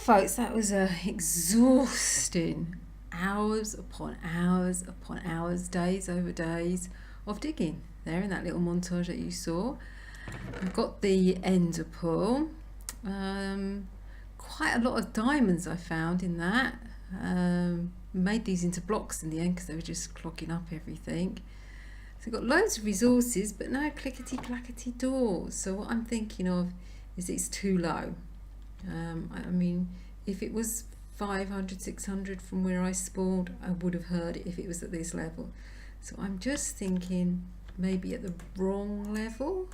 folks, that was exhausting. Hours upon hours upon hours, days over days of digging there in that little montage that you saw. I've got the ender pearl. Quite a lot of diamonds I found in that. Made these into blocks in the end because they were just clogging up everything. So I've got loads of resources, but no clickety clackety doors. So what I'm thinking of is it's too low. I mean, if it was 500, 600 from where I spawned, I would have heard it if it was at this level. So I'm just thinking maybe at the wrong level.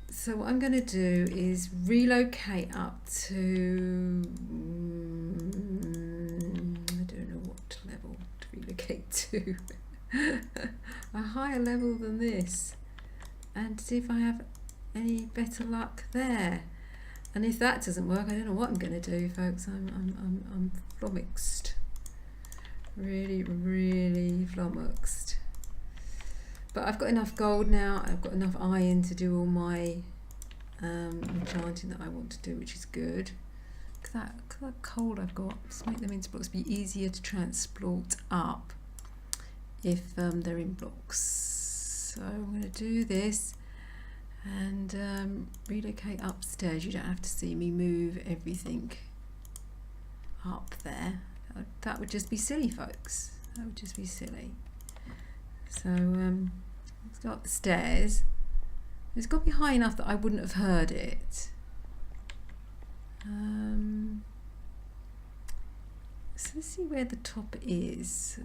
So what I'm going to do is relocate up to, I don't know what level to relocate to, a higher level than this, and see if I have any better luck there. And if that doesn't work, I don't know what I'm going to do, folks. I'm flummoxed, really flummoxed. But I've got enough gold now. I've got enough iron to do all my enchanting that I want to do, which is good. Look at that coal I've got. Just make them into blocks. Be easier to transport up if they're in blocks. So I'm going to do this and relocate upstairs. You don't have to see me move everything up there. That would just be silly, folks. That would just be silly. So let's go up the stairs. It's got to be high enough that I wouldn't have heard it. So let's see where the top is.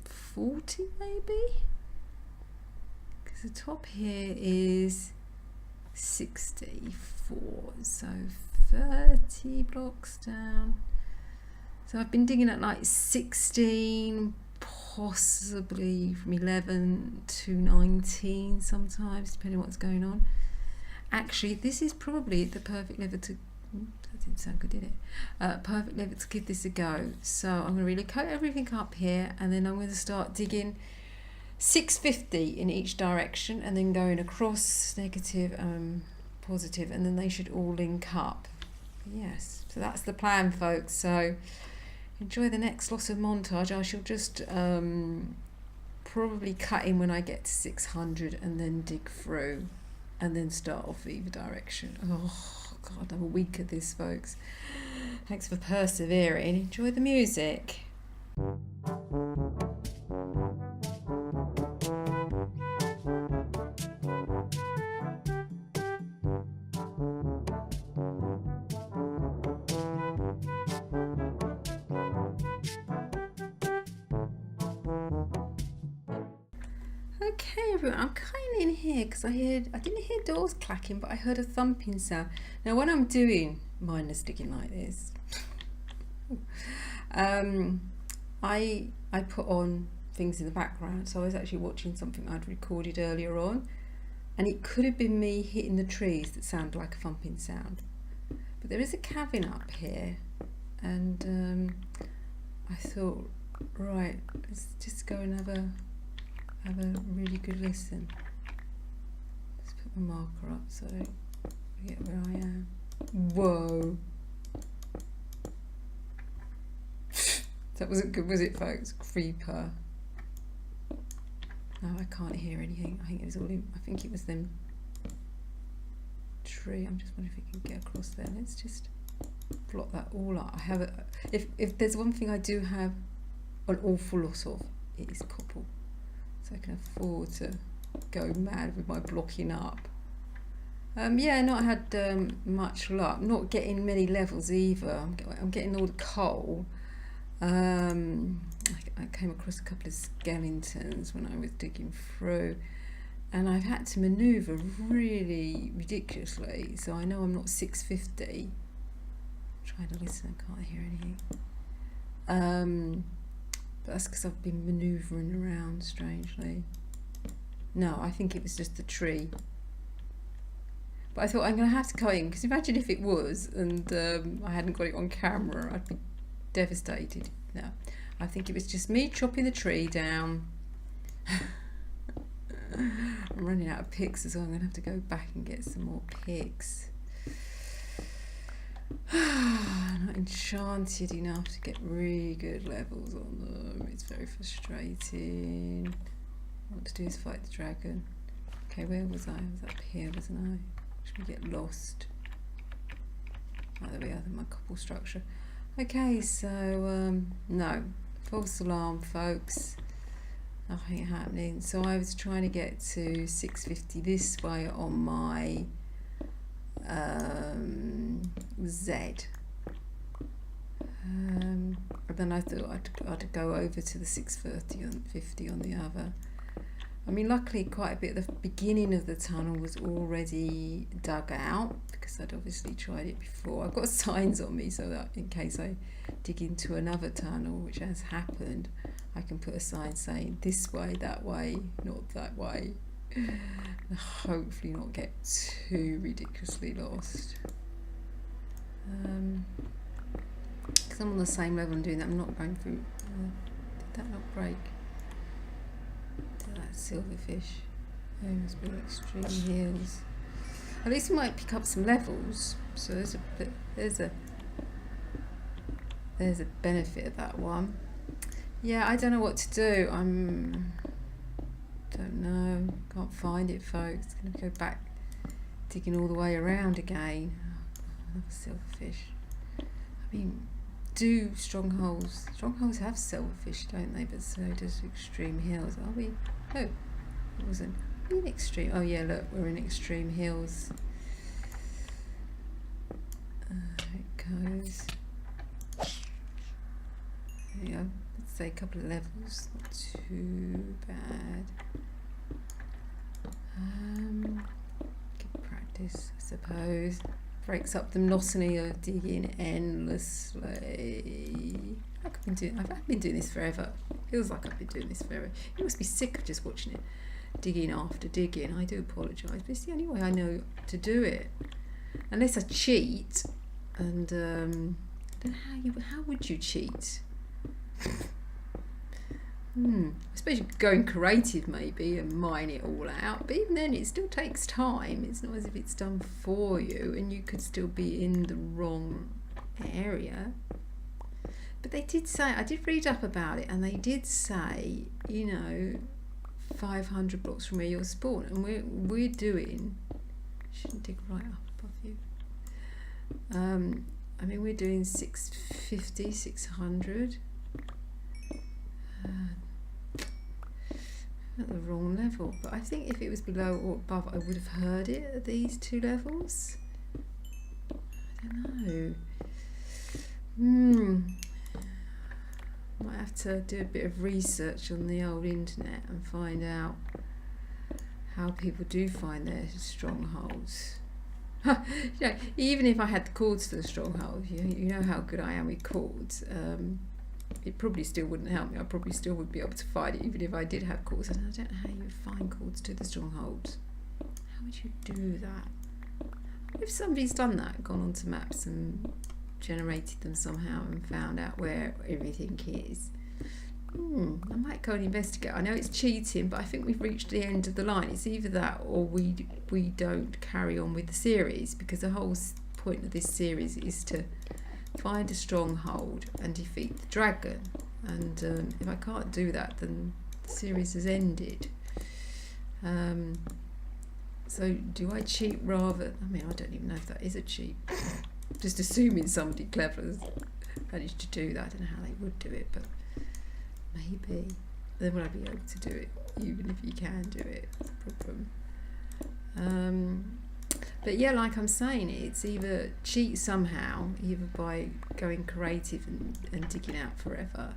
40 maybe? Because the top here is 64, so 30 blocks down. So I've been digging at like 16, possibly from 11 to 19 sometimes, depending on what's going on. Actually, this is probably the perfect level to, that didn't sound good, did it? Perfect level to give this a go. So I'm going to really coat everything up here, and then I'm going to start digging 650 in each direction, and then going across negative and positive, and then they should all link up. Yes, so that's the plan, folks. So enjoy the next lot of montage. I shall just probably cut in when I get to 600 and then dig through and then start off either direction. Oh God, I'm a week at this, folks. Thanks for persevering. Enjoy the music. Okay everyone, I'm cutting in here because I didn't hear doors clacking, but I heard a thumping sound. Now when I'm doing mindless digging like this, I put on things in the background. So I was actually watching something I'd recorded earlier on, and it could have been me hitting the trees that sounded like a thumping sound. But there is a cabin up here, and I thought, right, let's just go and have a really good listen. Let's put my marker up so I don't forget where I am. Whoa. That wasn't good, was it, folks? Creeper. No, I can't hear anything. I think it was all in, I think it was them tree. I'm just wondering if we can get across there. Let's just block that all up. I have if there's one thing I do have an awful lot of, it is copper. So I can afford to go mad with my blocking up. Yeah, not had much luck. Not getting many levels either. I'm getting all the coal. I came across a couple of skeletons when I was digging through, and I've had to manoeuvre really ridiculously. So I know I'm not 650. I'm trying to listen. I can't hear anything. But that's because I've been manoeuvring around strangely. No, I think it was just the tree. But I thought I'm going to have to cut in, because imagine if it was and I hadn't got it on camera, I'd be devastated. No, I think it was just me chopping the tree down. I'm running out of picks as well. I'm going to have to go back and get some more picks. Not enchanted enough to get really good levels on them. It's very frustrating. What I want to do is fight the dragon. Okay, where was I? I was up here, wasn't I? Should we get lost? Oh, there we are, my cobble structure. Okay, so, no. False alarm, folks. Nothing happening. So I was trying to get to 650 this way on my Z. And then I thought I'd go over to the 630 and 50 on the other. I mean, luckily quite a bit of the beginning of the tunnel was already dug out because I'd obviously tried it before. I've got signs on me so that in case I dig into another tunnel, which has happened, I can put a sign saying this way, that way, not that way. And hopefully not get too ridiculously lost. Because I'm on the same level and doing that, I'm not going through. Did that not break? That silverfish. Oh, must be extreme heels. At least we might pick up some levels. So there's a benefit of that one. Yeah, I don't know what to do. Don't know. Can't find it, folks. Gonna go back digging all the way around again. Oh, another silverfish. I mean, do strongholds have silverfish, don't they? But so does extreme hills. Are we? Oh, it wasn't. Are we in extreme? Oh yeah, look, we're in extreme hills. There it goes. There you go. Let's say a couple of levels. Not too bad. Good practice, I suppose. Breaks up the monotony of digging endlessly. I've been doing this forever. Feels like I've been doing this forever. You must be sick of just watching it, digging after digging. I do apologise, but it's the only way I know to do it. Unless I cheat, and then how would you cheat? I suppose you could go in creative maybe and mine it all out, but even then it still takes time. It's not as if it's done for you, and you could still be in the wrong area. But they did say, I did read up about it, and they did say, 500 blocks from where you're spawned, and we're doing, shouldn't dig right up above you. I mean, we're doing 650, 600. At the wrong level, but I think if it was below or above, I would have heard it at these two levels. I don't know. Might have to do a bit of research on the old internet and find out how people do find their strongholds. Even if I had the chords to the stronghold, you know how good I am with chords. It probably still wouldn't help me. I probably still would be able to find it even if I did have chords. And I don't know how you find chords to the strongholds. How would you do that? If somebody's done that, gone onto maps and generated them somehow and found out where everything is, I might go and investigate. I know it's cheating, but I think we've reached the end of the line. It's either that or we don't carry on with the series, because the whole point of this series is to find a stronghold and defeat the dragon, and if I can't do that, then the series has ended. So do I cheat rather? I mean, I don't even know if that is a cheat. Just assuming somebody clever has managed to do that. I don't know how they would do it, but maybe. Then would I be able to do it, even if you can do it? That's a problem. But yeah, like I'm saying, it's either cheat somehow, either by going creative and digging out forever,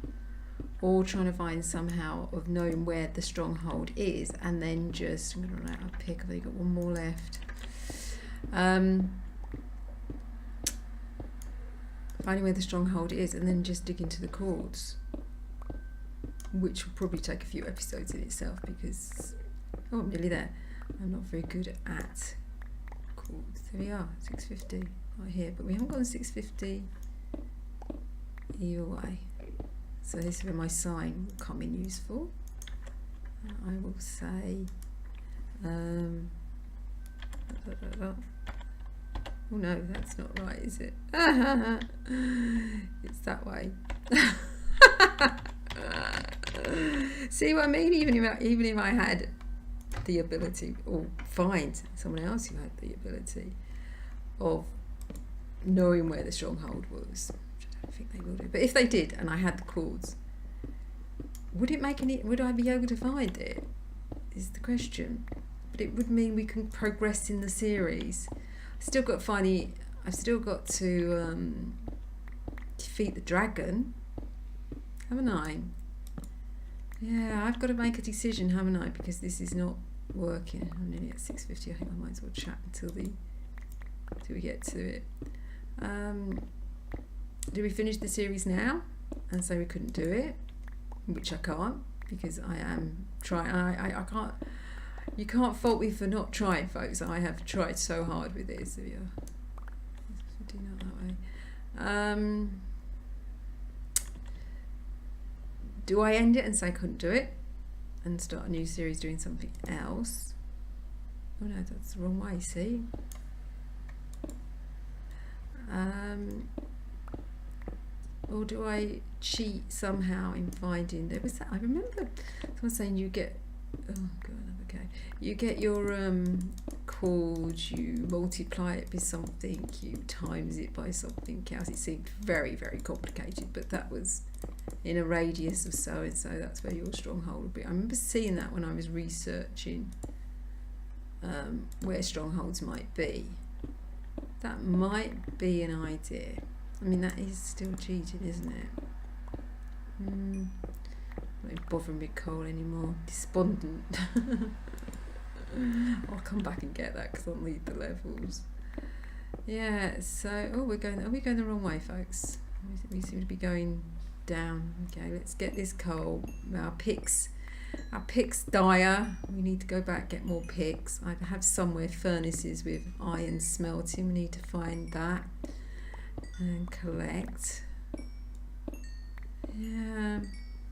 or trying to find somehow of knowing where the stronghold is, and then just, I'm going to run out of pick, I've only got one more left. Finding where the stronghold is, and then just dig into the chords, which will probably take a few episodes in itself, because, I'm nearly there. I'm not very good at chords. There we are, 650 right here, but we haven't got 650 either way. So this is where my sign will come in useful. I will say Oh no, that's not right, is it? It's that way. See what I mean? Even if I had the ability, or find someone else who had the ability of knowing where the stronghold was, which I don't think they will do. But if they did, and I had the chords, would I be able to find it? Is the question. But it would mean we can progress in the series. I've still got to defeat the dragon, haven't I? Yeah, I've got to make a decision, haven't I? Because this is not working. I'm nearly at 6:50. I think I might as well chat until we get to it. Do we finish the series now and say we couldn't do it? Which I can't, because I am trying. I can't. You can't fault me for not trying, folks. I have tried so hard with this. So yeah, do not that way. Do I end it and say I couldn't do it and start a new series doing something else? Oh no, that's the wrong way. See. Or do I cheat somehow in finding? There was that. I remember someone saying you get. Oh god. Okay. You get your chord. You multiply it by something. You times it by something else. It seemed very, very complicated, but that was in a radius of so and so. That's where your stronghold would be. I remember seeing that when I was researching where strongholds might be. That might be an idea. I mean, that is still cheating, isn't it? Not bothering with coal anymore. Despondent. I'll come back and get that because I'll need the levels. Yeah. So, are we going the wrong way, folks? We seem to be going down. Okay, let's get this coal. Our picks dire. We need to go back, get more picks. I have somewhere furnaces with iron smelting. We need to find that and collect. Yeah.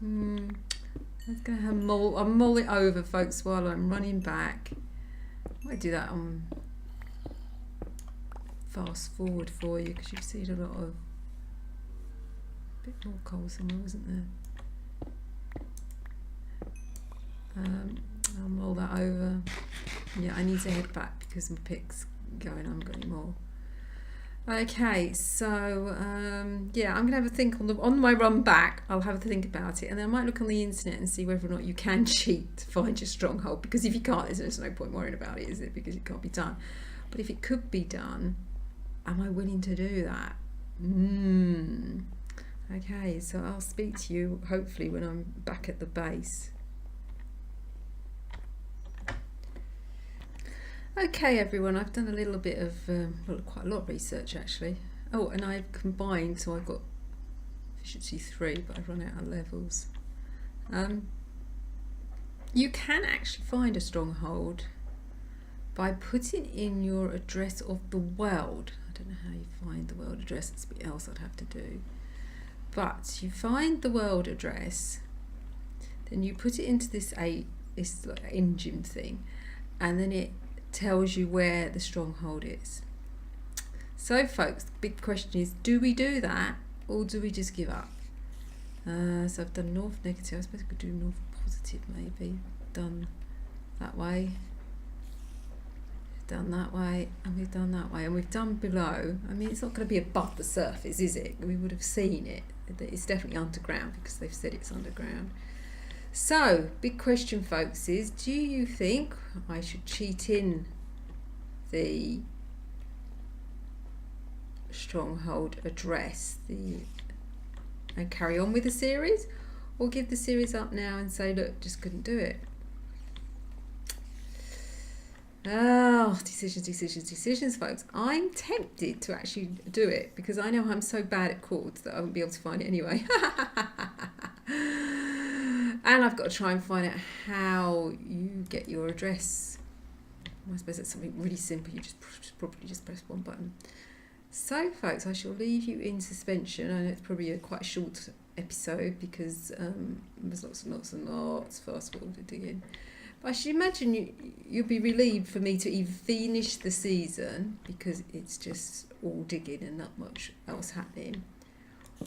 I'm going to have I'll mull it over, folks, while I'm running back. I might do that on fast forward for you because you've seen a lot of bit more coal somewhere, wasn't there? I'll mull that over. Yeah, I need to head back because my pick's going. I haven't got any more. Okay, so yeah, I'm gonna have a think on my run back. I'll have a think about it, and then I might look on the internet and see whether or not you can cheat to find your stronghold. Because if you can't, there's no point worrying about it, is it? Because it can't be done. But if it could be done, am I willing to do that? Okay, so I'll speak to you hopefully when I'm back at the base. Okay everyone, I've done a little bit of, quite a lot of research actually. Oh, and I've combined, so I've got efficiency 3, but I've run out of levels. You can actually find a stronghold by putting in your address of the world. I don't know how you find the world address, it's something else I'd have to do. But you find the world address, then you put it into this like engine thing, and then it tells you where the stronghold is. So folks, the big question is, do we do that or do we just give up? So I've done north negative. I suppose I could do north positive maybe. Done that way, done that way, and we've done that way, and we've done below. I mean, it's not going to be above the surface, is it? We would have seen it. It's definitely underground because they've said it's underground. So, big question, folks, is do you think I should cheat in the stronghold address and carry on with the series, or give the series up now and say, look, just couldn't do it? Oh, decisions, folks. I'm tempted to actually do it because I know I'm so bad at chords that I won't be able to find it anyway. And I've got to try and find out how you get your address. I suppose that's something really simple. You probably just press one button. So, folks, I shall leave you in suspension. I know it's probably quite a short episode because there's lots and lots fast forwarded in. I should imagine you'll be relieved for me to either finish the season, because it's just all digging and not much else happening,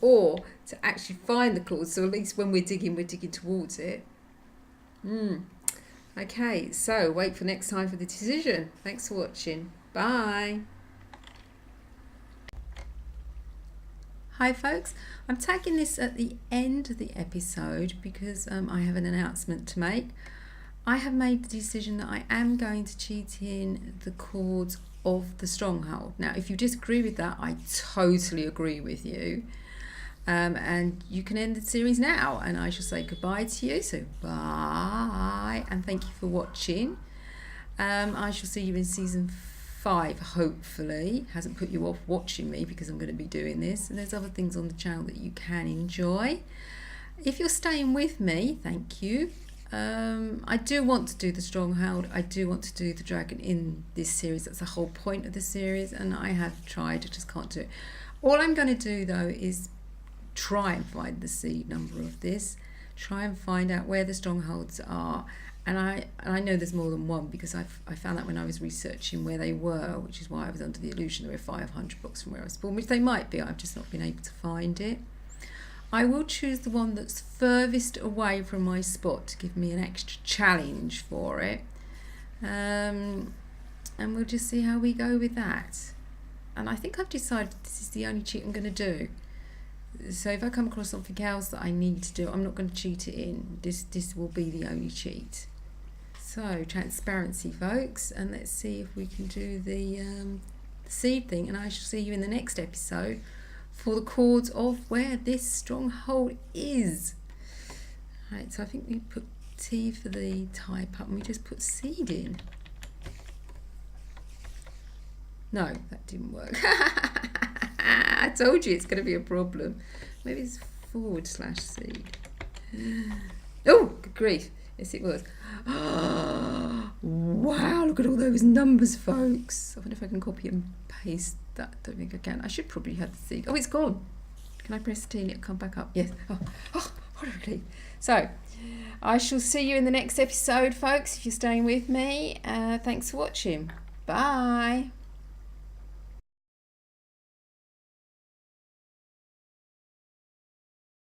or to actually find the chords, so at least when we're digging towards it. Okay, so wait for next time for the decision. Thanks for watching. Bye. Hi folks, I'm tagging this at the end of the episode because I have an announcement to make. I have made the decision that I am going to cheat in the chords of the stronghold. Now, if you disagree with that, I totally agree with you. And you can end the series now, and I shall say goodbye to you. So bye, and thank you for watching. I shall see you in season 5, hopefully. Hasn't put you off watching me, because I'm going to be doing this, and there's other things on the channel that you can enjoy. If you're staying with me, thank you. I do want to do the stronghold. I do want to do the dragon in this series. That's the whole point of the series, and I have tried. I just can't do it. All I'm going to do though is try and find the seed number of this, try and find out where the strongholds are, and I know there's more than one, because I found that when I was researching where they were, which is why I was under the illusion they were 500 blocks from where I was born, which they might be. I've just not been able to find it. I will choose the one that's furthest away from my spot to give me an extra challenge for it, and we'll just see how we go with that. And I think I've decided this is the only cheat I'm going to do. So if I come across something else that I need to do, I'm not going to cheat it in. This will be the only cheat. So transparency, folks, and let's see if we can do the seed thing, and I shall see you in the next episode for the chords of where this stronghold is. Right, so I think we put T for the type up, and we just put seed in. No, that didn't work. I told you it's going to be a problem. Maybe it's /seed. Oh, good grief. Yes, it was. Wow, look at all those numbers, folks. I wonder if I can copy and paste that. I don't think I can. I should probably have the seed. Oh, it's gone. Can I press T and it'll come back up? Yes. Oh, what a relief. So, I shall see you in the next episode, folks, if you're staying with me. Thanks for watching. Bye.